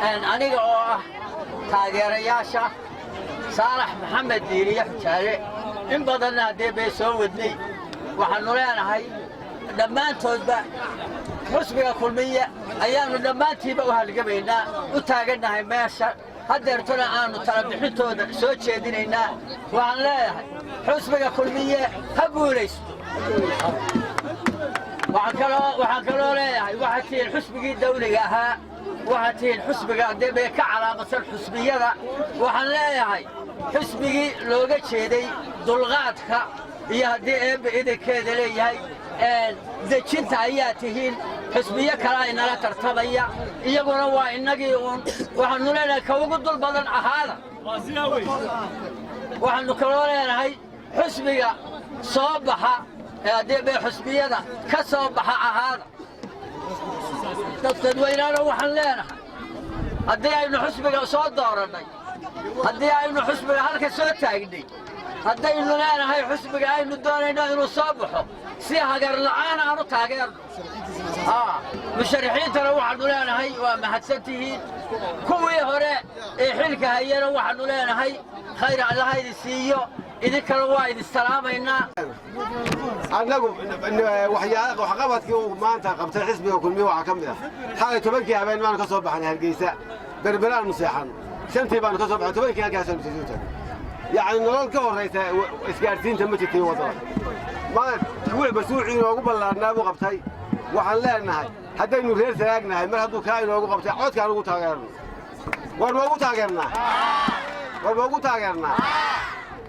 أنا تاجر ياشا صالح محمد ديري حجاري إن بدلنا دي بيسودني وحنولنا هاي دمان توزبا حسبي كلمية أيام دمان تيبا وهالجبينا وتاجرنا هاي ماشى هدرتنا أنا ترى بحثوا سوتش ديننا وحنولنا حسبي كلمية هبوليس وحكلوا لي وحتي الحسبي الدولي ها وحتي الحسبي قاعد بيك على مصر الحسبية وحنلاقي حسبي لوجا شيء دلغاتك يا دي بإيدك كذا لي هاي ذكرت آياتهين حسبية كلا إن لا ترتبيا يقولون وإنجيون وحنقولنا كوجد البدن هذا وحنقولنا هاي حسبي صباحا دي بحسبية كصباحا هذا تدوينا وحنلانا هدي إنه حسبي صوت دارنا هدي إنه حسبي هلك صوت تاجدي هدي إنه لنا هاي حسبي إنه دارنا إنه صباحه سيها قر لعانا أنا تاجر مشرحين ترى واحد لنا هاي وما حسنتي كوي هراء حلك هاي أنا واحد لنا هاي خير على هاي السيو إذا كانوا وايد السلام إنا أنا وحقبتك وما أنت قبت حسبي وكل مية وحكمنا حاجة تبكي عبين ما نكسب عن هالجيسة بربلان مسيحان سنتي بان كسب عن تبكي هالجيسة مسيحان يعني نقول كور رئيس إسكارتين تمشي في وضع ما تقول بسوعي وقبل الناب وقبتي وحلا النهاي حتى إنه غير سراقنا ما هذو كائن وقبتي عود كانوا تاجرنا والموجود تاجرنا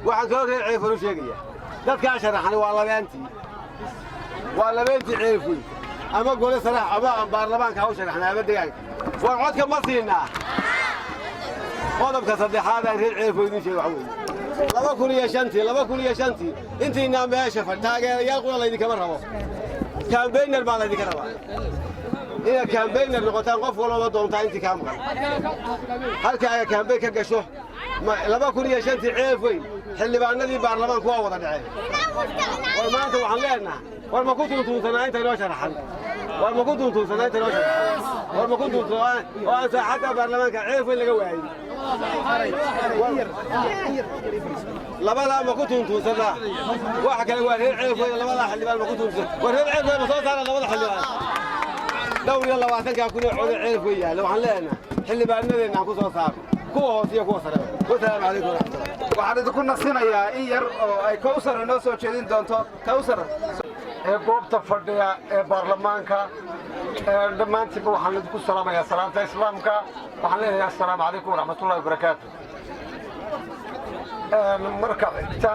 waxaan soo reer ceefo sheegaya dadka sharaxan waa labeenti ceefo ama gole sarax ama baarlamaanka ha u sharaxnaa ama deegaanka war codka ma siinaa qodobka saddexaad ee reer ceefo idin sheeg waxa weeye 2005 intiina meesha taageerayaal qura la idin kama rabo campaigner baa la idin rabaa ina campaigner noqotaan qof walba doonta intii ka maqan halka ay campaign ka gasho 2005 ceefo xildhibaanadii baarlamaanku waa wada dhacay war maanta waxaan leenahay war ma ku tuntuunsanaa inta inoo sharaxan war ma ku tuntuunsanaa inta inoo sharaxan war ma ku tuntuunsanaa oo aan saaxadda baarlamaanka ceefay laga waayay labadaa ma ku tuntuunsanaa waxa kale waa reer ceefay labadaa xildhibaan ma ku tuntuunsanaa war reer ceefay ma soo saara labada xildhibaan dhowr iyo 20 kun oo cod ceefay yaalo waxaan leenahay xildhibaanadeena aan ku soo saaro kuwa hoos iyo kuwa sare والسلام عليكم ورحمة الله. waxaan idinku nasinayaa in yar oo ay Kawsar inoo soo jeedin doonto Kawsar goobta fadhiya ee baarlamaanka dhamaantiiba waxaan idinku salaamayaa salaanta islaamka waxaan leeyahay assalaamu calaykum waraxmatullaahi wabarakaatuh marka xigta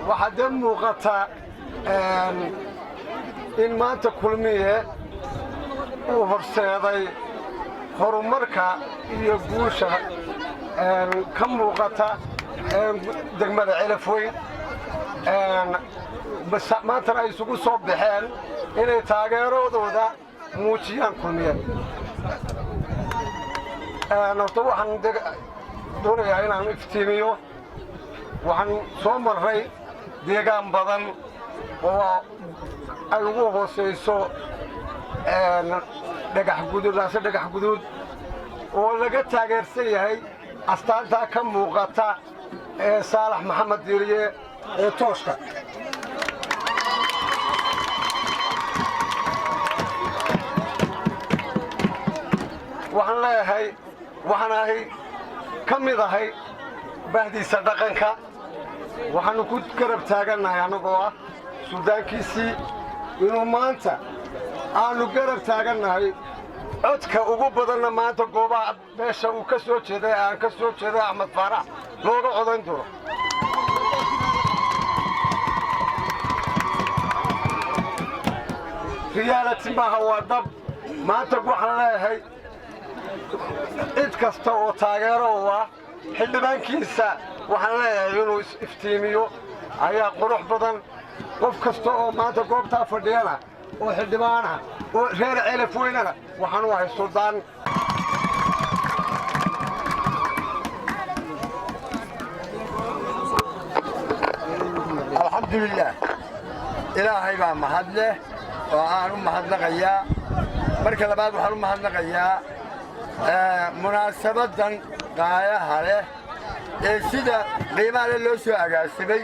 waxaa muuqata in maanta kulmiye uu horseeday horumarka iyo guusha ka muuqata degmada Ceelafweyn maanta ay isugu soo baxeen inay taageeradooda muujiyaan kulmiye horta waxaan doonayaa inaan iftiimiyo waxaan soo maray deegaan badan oo ay ugu hooseyso dhagax guduud oo laga taageersan yahay astaanta ka muuqata ee Saalax Maxamed Diiriye ee tooska waxaan leeyahay waxaan ahay ka mid ahay bahdiisa dhaqanka waxaan ku garab taaganahay anagoo ah suudaankiisii inuu maanta aanu garab taaganahay codka ugu badanna maanta goobaha meesha uu ka soo jeeday aan ka soo jeeday Axmed Faarax looga codayn doono reality maaha waa dab maanta waxaan leeyahay cid kasta oo taageero u ah xildhibaankiisa waxaan leeyahay inuu iftiimiyo ayaa qurux badan qof kasta oo maanta goobtaa fadhiyana oo xildhibaana oo reer Ceelafweynana waxaan u ahay suldaan alxamdulillaah ilaahay baa mahad leh oo aan u mahadnaqayaa marka labaad waxaan u mahadnaqayaa munaasabadan qaayaha leh ee sida qiimaha leh loo soo agaasimay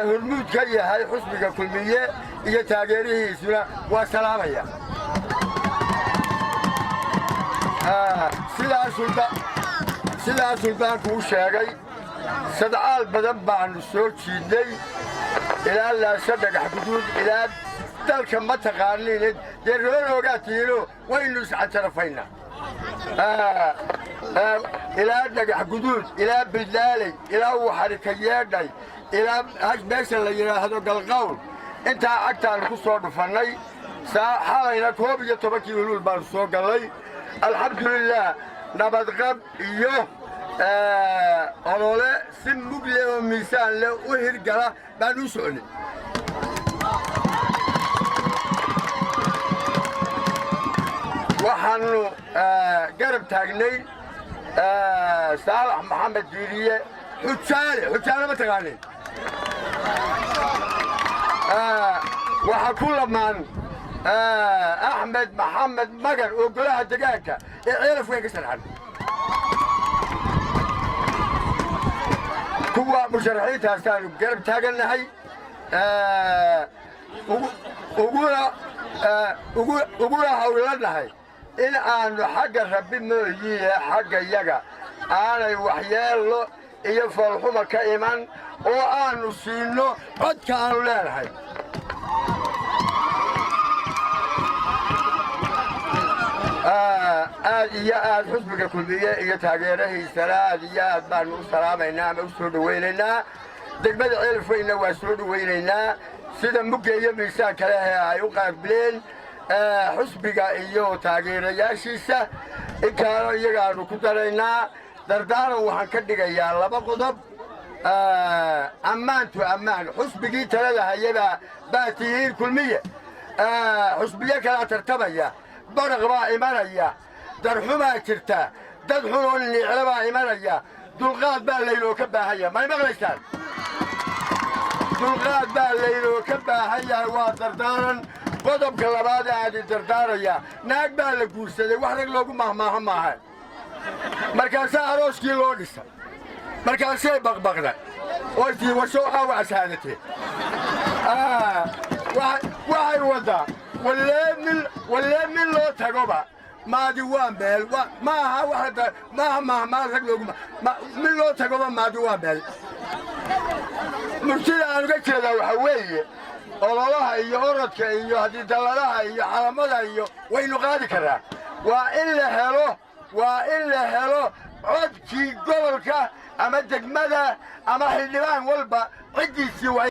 hormuud ka yahay xusbiga kulmiye iyo taageerihiisuna waa salaamaya sidaas suldaanku u sheegay sadcaal badan baanu soo jiidnay ilaa laasha dhagax guduud ilaa dalka ma taqaaniin dee roon ogaatiino waynu iscantarafaynaa ilaa dhagax guduud ilaa bildaaley ilaa waxarika yeedhay ilaa meesha la yidhaahdo galqawl intaa cagtaanu ku soo dhufannay xalayna 11 huluul baanu soo gallay alxamdulilaah nabadqab iyo olole si mug leh oo miisaan leh u hirgala baan u socnay waxaanu garab taagnay saalax maxamed diiriye xujaale ma taqaanin waxaa ku lamaan axmed maxamed magar oo golaha degaanka ee ceelaf weyn ka sharxan kuwa musharaxiintaasaanu garab taagannahay uguna hawlanahay in aanu xagga rabbi mooyiye xagga yaga aanay waxyeello iyo foolxuma ka iman oo aanu siinno codka aanu leenahay aad iyo aad xusbiga kulmiye iyo taageerahiisana aad iyo aad baanu u salaamaynaa ama u soo dhawaynaynaa degmada ceelaf weynna waa soo dhawaynaynaa sida mugga iyo miisaan kale ay u qaableen xusbiga iyo taageerayaashiisa inkaano iyagaanu ku daraynaa dardaaran waxaan ka dhigayaa 2 qodob ammaantu ammaan xusbigii talada hayabaa baa tihiin kulmiye xusbiyo kalaa tartamaya baraq baa imanaya darxumaa jirta dad xun oo niiclo baa imanaya dulqaad baa laynoo ka baahanya may maqlaysaan dulqaad baa laynoo ka baahan yahay waa dardaaran qodobka labaad aadi dardaaraya naag baa la guursaday wax rag loogu mahmaaha maaha markaasaa arooskii loo dhisa markaasay baqbaqda oystii washow aawacshaadatee waxay waddaa wallee min loo tagoba maadi waa meel maaha mahmaa rag loogu min loo tagoba maadi waa meel murtida aan uga jeedaa waxaa weeye ololaha iyo orodka iyo haddii dalladaha iyo calamada iyo waynu qaadi karraa waa in la helo codkii gobolka ama degmada ama xildhibaan walba ciddiisii